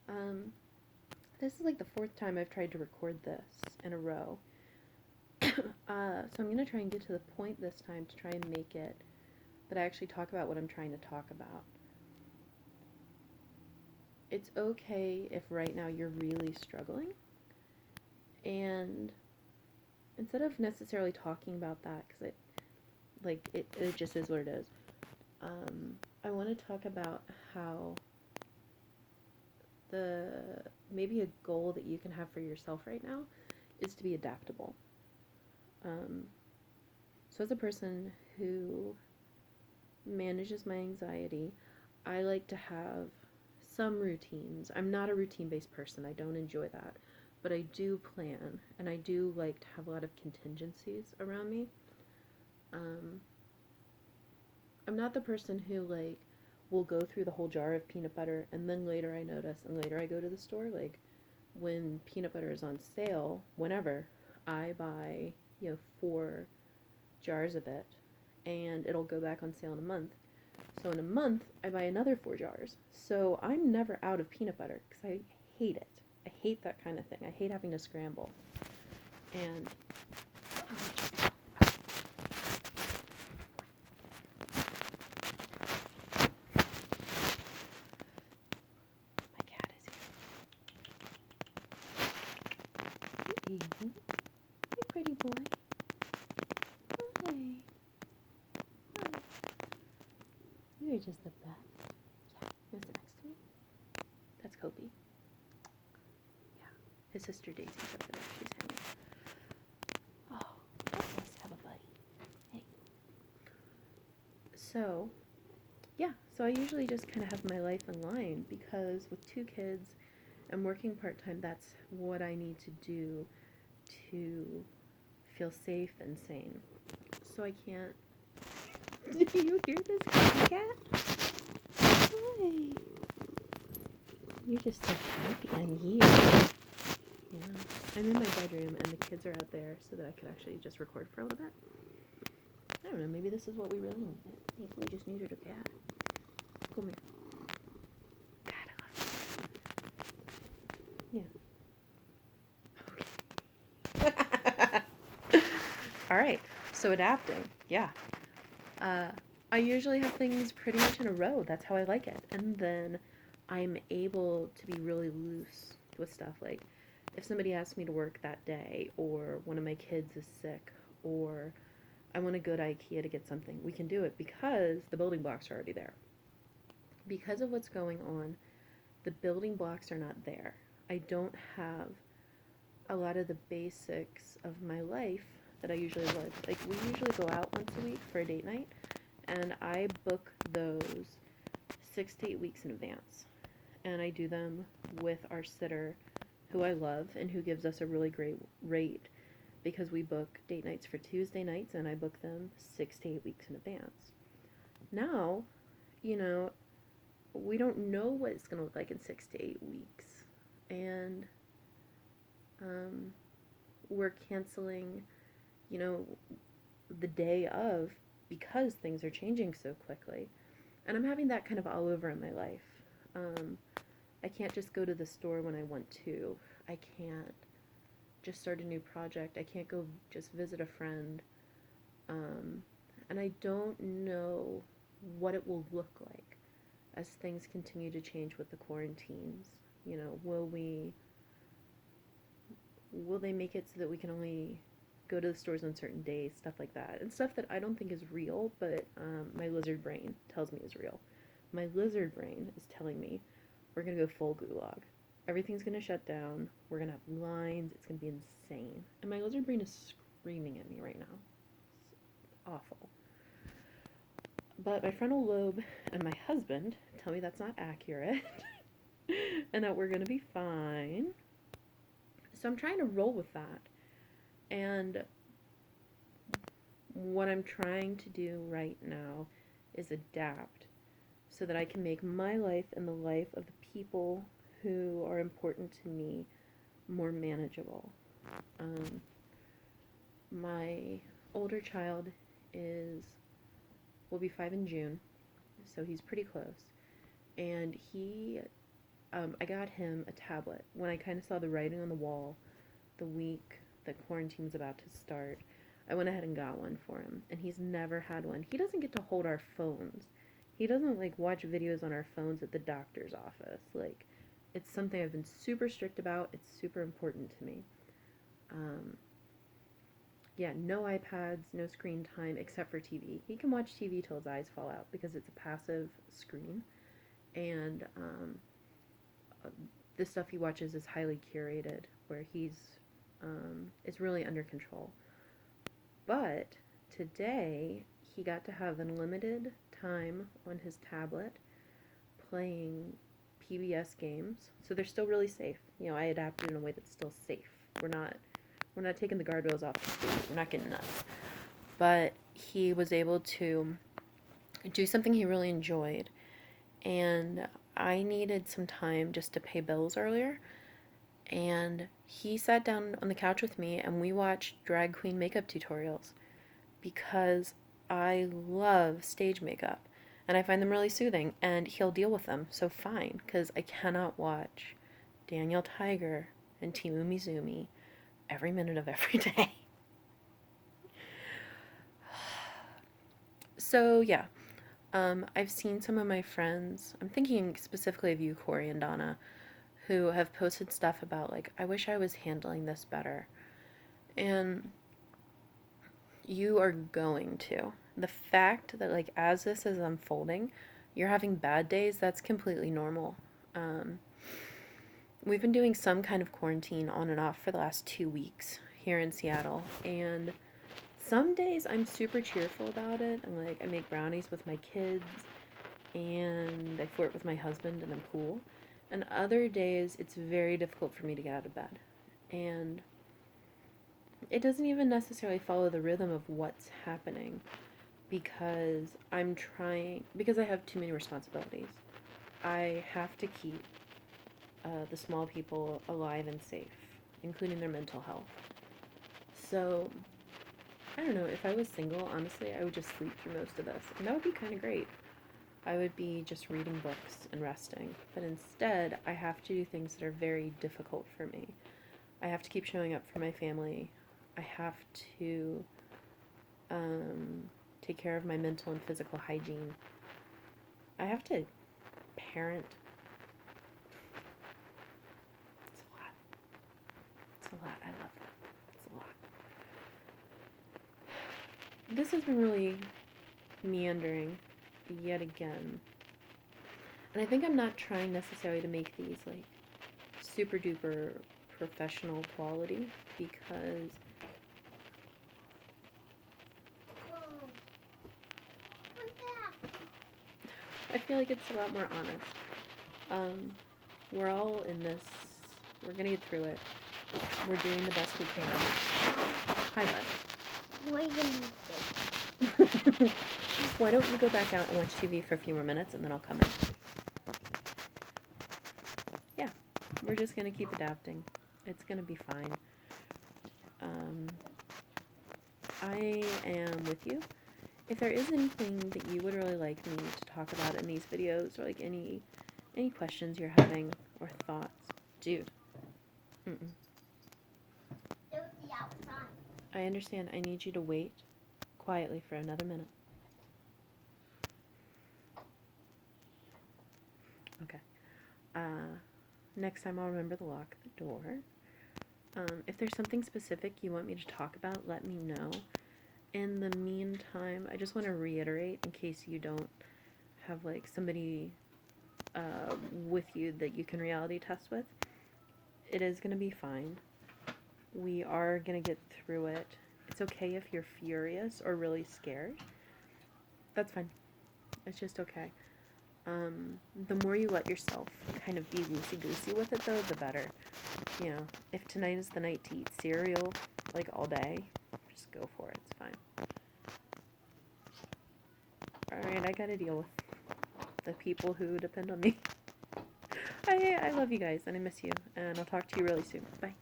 Um, this is like the fourth time I've tried to record this in a row. So I'm going to try and get to the point this time to try and make it that I actually talk about what I'm trying to talk about. It's okay if right now you're really struggling. And instead of necessarily talking about that, because it just is what it is, I want to talk about how the maybe a goal that you can have for yourself right now is to be adaptable. Um, so as a person who manages my anxiety, I like to have some routines. I'm not a routine-based person. I don't enjoy that. But I do plan, and I do like to have a lot of contingencies around me. Um, I'm not the person who, like, will go through the whole jar of peanut butter, and then later I notice, and later I go to the store, like, when peanut butter is on sale, whenever, I buy, 4 jars of it, and it'll go back on sale in a month. So in a month, I buy another 4 jars. So I'm never out of peanut butter because I hate it. I hate that kind of thing. I hate having to scramble. And my cat is here. Hey, hey, pretty boy. Hi. Hi. You're just the best. Yeah. You want to sit next to me? That's Kobe. Yeah. His sister Daisy's over there. She's hanging. Oh, that's nice to have a buddy. Hey. So I usually just kind of have my life in line because with 2 kids and working part-time, that's what I need to do to feel safe and sane. So I can't... Do you hear this cat? Hi. You're just so happy I'm here. Yeah. I'm in my bedroom and the kids are out there so that I could actually just record for a little bit. I don't know, maybe this is what we really needed. Maybe we just needed a cat. Come here. God, I love you. Yeah. Alright, so adapting. Yeah. I usually have things pretty much in a row. That's how I like it. And then I'm able to be really loose with stuff. Like, if somebody asks me to work that day, or one of my kids is sick, or I want to go to IKEA to get something, we can do it because the building blocks are already there. Because of what's going on, the building blocks are not there. I don't have a lot of the basics of my life that I usually would. Like, we usually go out once a week for a date night, and I book those 6 to 8 weeks in advance. And I do them with our sitter, who I love, and who gives us a really great rate because we book date nights for Tuesday nights, and I book them 6 to 8 weeks in advance. Now, we don't know what it's going to look like in 6 to 8 weeks. And we're canceling, the day of because things are changing so quickly. And I'm having that kind of all over in my life. I can't just go to the store when I want to. I can't just start a new project. I can't go just visit a friend. And I don't know what it will look like as things continue to change with the quarantines. Will they make it so that we can only go to the stores on certain days, stuff like that, and stuff that I don't think is real, but my lizard brain tells me is real. My lizard brain is telling me we're gonna go full gulag. Everything's gonna shut down. We're gonna have lines. It's gonna be insane. And my lizard brain is screaming at me right now. It's awful. But my frontal lobe and my husband tell me that's not accurate and that we're gonna be fine. So I'm trying to roll with that. And what I'm trying to do right now is adapt so that I can make my life and the life of the people who are important to me more manageable. My older child will be 5 in June, so he's pretty close. And he I got him a tablet when I kind of saw the writing on the wall the week that quarantine's about to start. I went ahead and got one for him, and he's never had one. He doesn't get to hold our phones. He doesn't like watch videos on our phones at the doctor's office. Like, it's something I've been super strict about. It's super important to me. Um, yeah, no iPads, no screen time except for TV. He can watch TV till his eyes fall out because it's a passive screen, and the stuff he watches is highly curated, where it's really under control. But today he got to have unlimited time on his tablet playing PBS games. So they're still really safe. You know, I adapted in a way that's still safe. We're not taking the guardrails off the street. We're not getting nuts. But he was able to do something he really enjoyed. And I needed some time just to pay bills earlier. And he sat down on the couch with me and we watched drag queen makeup tutorials because I love stage makeup and I find them really soothing, and he'll deal with them, so fine, because I cannot watch Daniel Tiger and Timu Mizumi every minute of every day. So yeah, I've seen some of my friends, I'm thinking specifically of you, Corey and Donna, who have posted stuff about, like, I wish I was handling this better. And you are going to. The fact that, like, as this is unfolding, you're having bad days, that's completely normal. Um, we've been doing some kind of quarantine on and off for the last 2 weeks here in Seattle, and some days I'm super cheerful about it. I'm like, I make brownies with my kids, and I flirt with my husband, and I'm cool. And other days, it's very difficult for me to get out of bed. And it doesn't even necessarily follow the rhythm of what's happening because because I have too many responsibilities. I have to keep the small people alive and safe, including their mental health. So, I don't know, if I was single, honestly, I would just sleep through most of this. And that would be kind of great. I would be just reading books and resting. But instead, I have to do things that are very difficult for me. I have to keep showing up for my family. I have to take care of my mental and physical hygiene. I have to parent. It's a lot. It's a lot. I love that. It's a lot. This has been really meandering yet again. And I think I'm not trying necessarily to make these like super duper professional quality because I feel like it's a lot more honest. We're all in this. We're gonna get through it. We're doing the best we can. Hi, bud. What are you gonna do? Why don't you go back out and watch TV for a few more minutes, and then I'll come in. Yeah, we're just gonna keep adapting. It's gonna be fine. I am with you. If there is anything that you would really like me to talk about in these videos, or like any questions you're having or thoughts, dude. I understand. I need you to wait quietly for another minute. Okay. Next time I'll remember to lock the door. If there's something specific you want me to talk about, let me know. In the meantime, I just want to reiterate, in case you don't have like somebody with you that you can reality test with, it is going to be fine. We are going to get through it. It's okay if you're furious or really scared. That's fine. It's just okay. The more you let yourself kind of be loosey-goosey with it, though, the better. You know, if tonight is the night to eat cereal, like, all day, just go for it. It's fine. Alright, I gotta deal with the people who depend on me. I love you guys, and I miss you, and I'll talk to you really soon. Bye.